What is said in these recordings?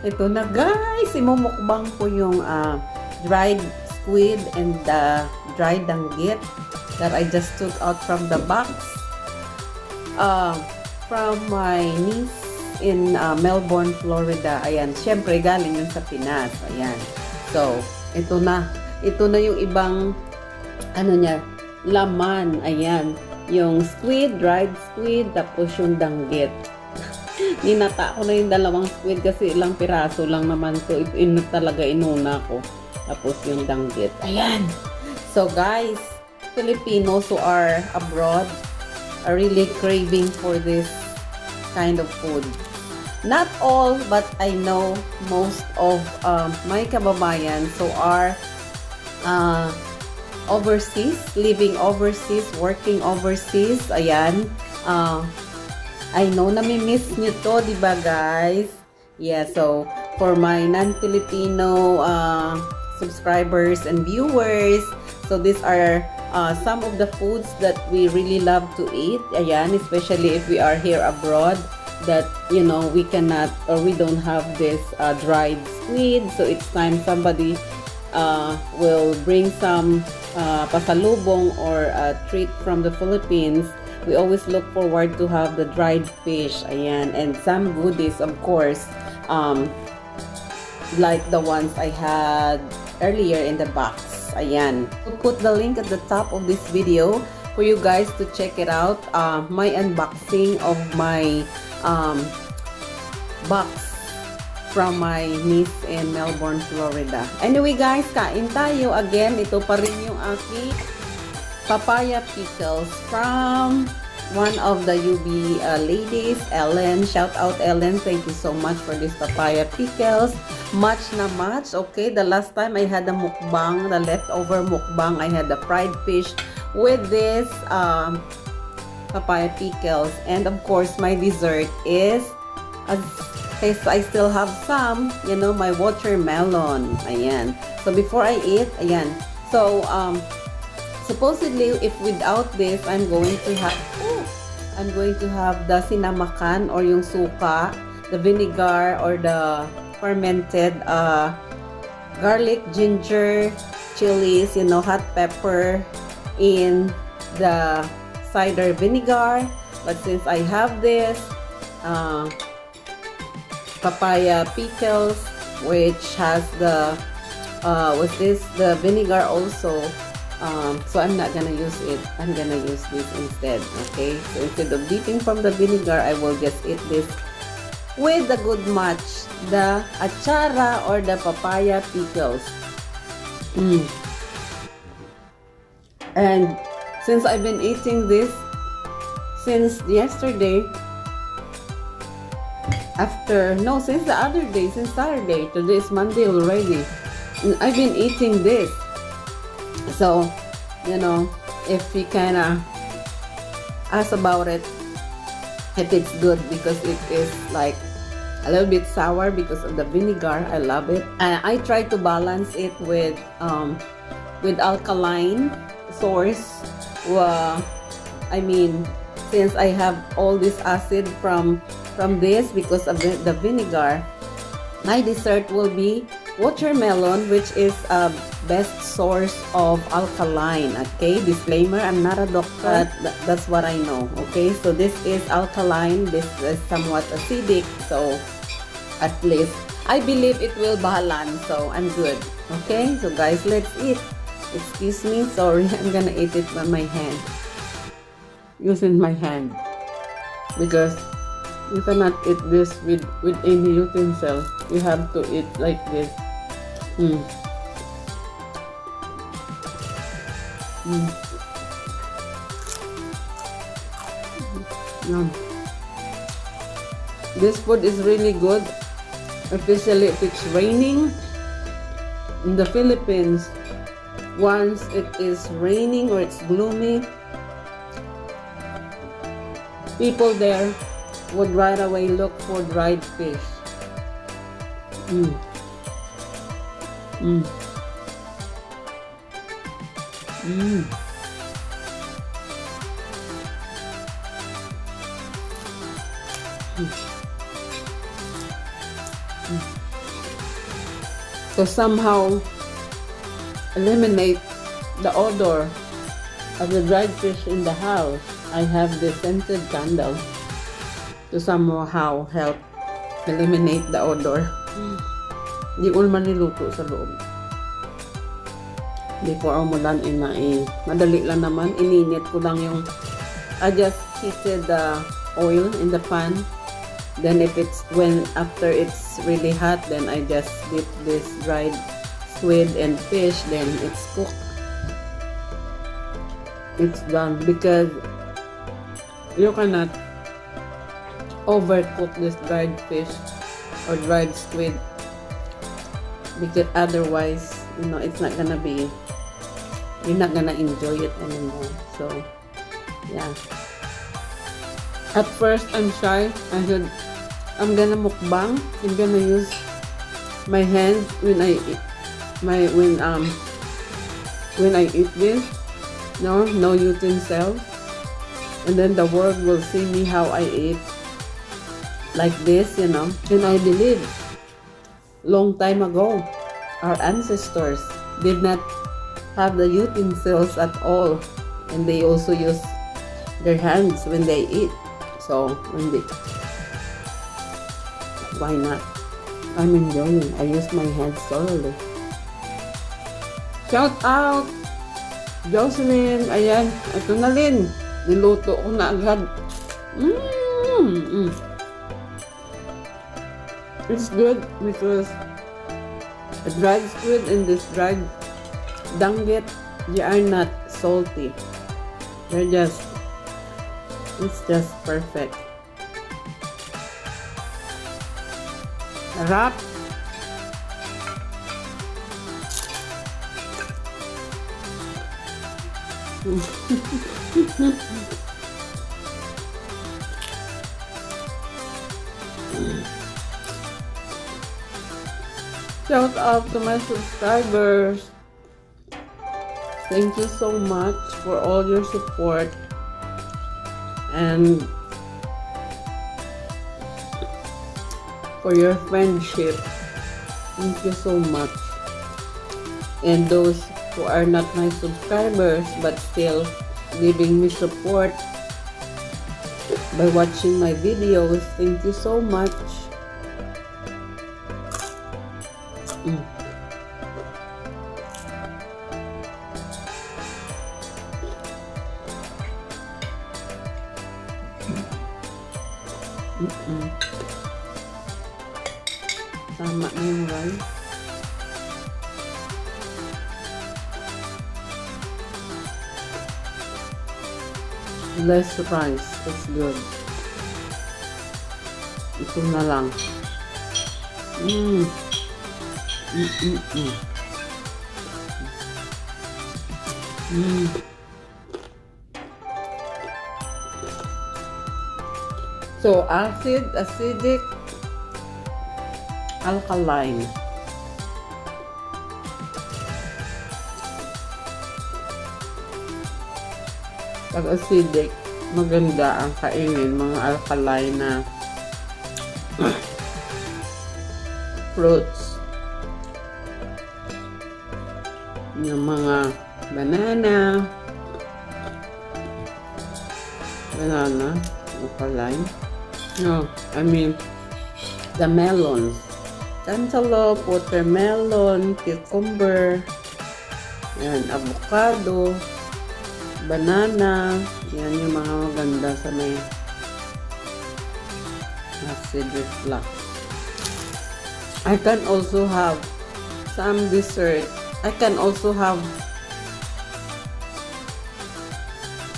Ito na guys, imumukbang ko yung dried squid and dried danggit that I just took out from the box from my niece in Melbourne, Florida. Ayan, syempre galing yun sa Pinas. Ayan. So, ito na yung ibang ano niya, laman. Ayan, yung squid, dried squid, tapos yung danggit. Ninata ko na yung dalawang squid kasi ilang piraso lang naman to. Talaga inuna ko. Tapos yung danggit. Ayan. So guys, Filipinos who are abroad are really craving for this kind of food. Not all, but I know most of my kababayan who are overseas, living overseas, working overseas. Ayan. I know nami-miss nyo to, di ba guys? Yeah, so for my non-Filipino subscribers and viewers, so these are some of the foods that we really love to eat. Ayan, especially if we are here abroad, that you know we cannot or we don't have this dried squid. So it's time somebody will bring some pasalubong or a treat from the Philippines. We always look forward to have the dried fish, ayan, and some goodies, of course, like the ones I had earlier in the box, ayan. I'll put the link at the top of this video for you guys to check it out, my unboxing of my box from my niece in Melbourne, Florida. Anyway guys, kain tayo. Again, ito pa rin yung aking papaya pickles from one of the UB ladies, Ellen. Shout out Ellen, thank you so much for this papaya pickles. Much na much. Okay, the last time I had a mukbang, the leftover mukbang, I had the fried fish with this papaya pickles. And of course, my dessert is, I still have some, you know, my watermelon. Ayan. So before I eat, ayan. So, supposedly, if without this, I'm going to have the sinamakan or yung suka, the vinegar or the fermented garlic, ginger, chilies, you know, hot pepper in the cider vinegar. But since I have this papaya pickles, which has the the vinegar also. So I'm not gonna use it. I'm gonna use this instead. Okay, so instead of dipping from the vinegar, I will just eat this with the good match, the atchara or the papaya pickles. And since I've been eating this since yesterday, since the other day, since Saturday, today is Monday already, and I've been eating this. So, you know, if you kind of ask about it, if it's good, because it is like a little bit sour because of the vinegar. I love it. And I try to balance it with alkaline source. I mean, since I have all this acid from this because of the vinegar, my dessert will be watermelon, which is a best source of alkaline. Okay, disclaimer, I'm not a doctor, that's what I know. Okay, so this is alkaline, this is somewhat acidic, so at least I believe it will balance, so I'm good. Okay, so guys, let's eat. Excuse me, sorry, I'm gonna eat it with my hand, using my hand, because you cannot eat this with any utensil. You have to eat like this. Yum. This food is really good, especially if it's raining in the Philippines. Once it is raining or it's gloomy, people there would right away look for dried fish. to somehow eliminate the odor of the dried fish in the house, I have this scented candle to somehow help eliminate the odor. Di ko naman niluto sa loob. Before umulan, madali lang naman. Ininit ko lang yung, I just heated the oil in the pan. Then after it's really hot, then I just dip this dried squid and fish, then it's cooked. It's done because you cannot overcook this dried fish or dried squid, because otherwise, it's not gonna be, you're not gonna enjoy it anymore. So yeah, at first I'm shy. I'm gonna mukbang. I'm gonna use my hands when I eat when I eat this. No utensils, and then the world will see me how I eat like this, And I believe long time ago, our ancestors did not have the utensils at all, and they also use their hands when they eat. So why not? I'm enjoying. I use my hands thoroughly. Shout out Jocelyn, ayan, ito na rin. Niluto ko na agad. It's good because the dried squid and this dried danggit, they are not salty. It's just perfect. Sarap. Shout out to my subscribers. Thank you so much for all your support and for your friendship. Thank you so much. And those who are not my subscribers but still giving me support by watching my videos, thank you so much. Tama na yung rice. Less rice, it's good. Ito na lang. So acidic, alkaline. Pag acidic, maganda ang kainin, mga alkaline na fruits. Yung mga banana, alkaline. No, I mean the melons. Cantaloupe, watermelon, cucumber, yan, avocado, banana, yan yung mga maganda sa may acid reflux. I can also have some dessert. I can also have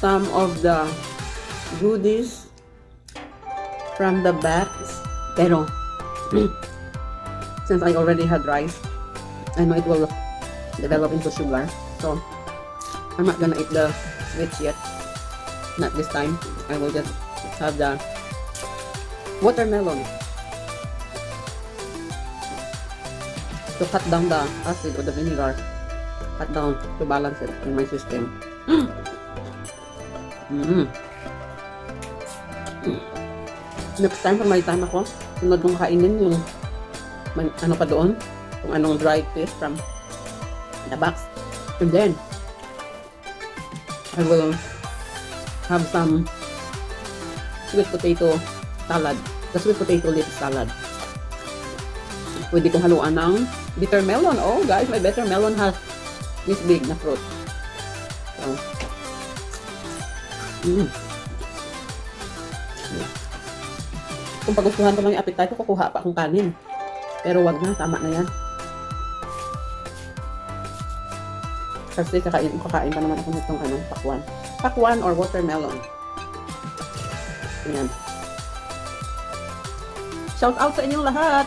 some of the goodies from the bags, pero since I already had rice, I know it will develop into sugar, so I'm not gonna eat the sweets yet. Not this time. I will just have the watermelon to cut down the acid or the vinegar, cut down to balance it in my system. Next time, pag may time ako, sunod kong kainin yung ano pa doon, kung anong dried fish from the box. And then, I will have some sweet potato salad. The sweet potato leaf salad. Pwede kong haluan ng bitter melon. Oh, guys, my bitter melon has this big na fruit. So, kung pagustuhan ko lang yung appetite ko, kukuha pa akong kanin. Pero wag na, tama na yan. Kasi kakain pa naman ako nitong pakwan. Pakwan or watermelon. Ayan. Shout out sa inyong lahat.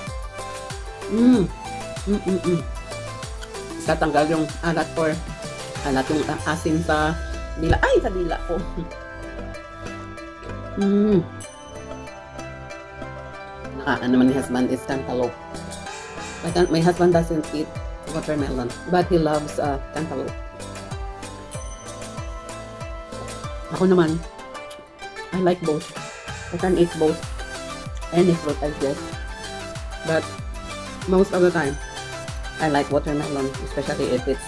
Tatanggal yung alat or yung asin sa dila. Ay, sa dila ko. Nakaan naman ni husband is cantaloupe. My husband doesn't eat watermelon, but he loves cantaloupe. Ako naman, I like both. I can eat both. Any fruit, I guess. But most of the time, I like watermelon, especially if it's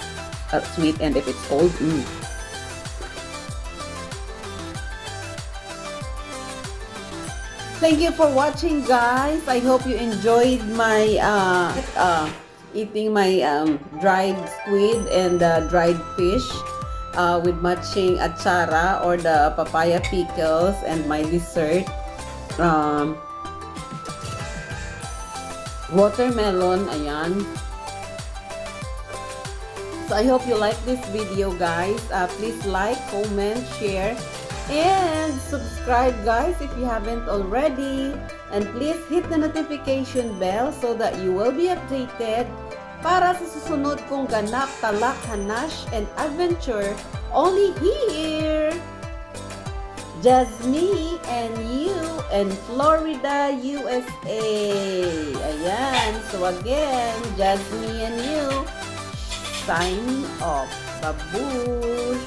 sweet and if it's cold. Thank you for watching, guys. I hope you enjoyed my eating my dried squid and dried fish with matching atchara or the papaya pickles, and my dessert watermelon. Ayan. So I hope you like this video, guys. Please like, comment, share, and subscribe, guys, if you haven't already. And please hit the notification bell so that you will be updated para sa susunod kong ganap, talak, hanash, and adventure only here. Just me and you in Florida, USA. Ayan. So again, just me and you signing off. Babush.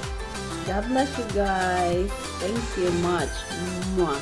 God bless you guys. Thank you much. Mwah.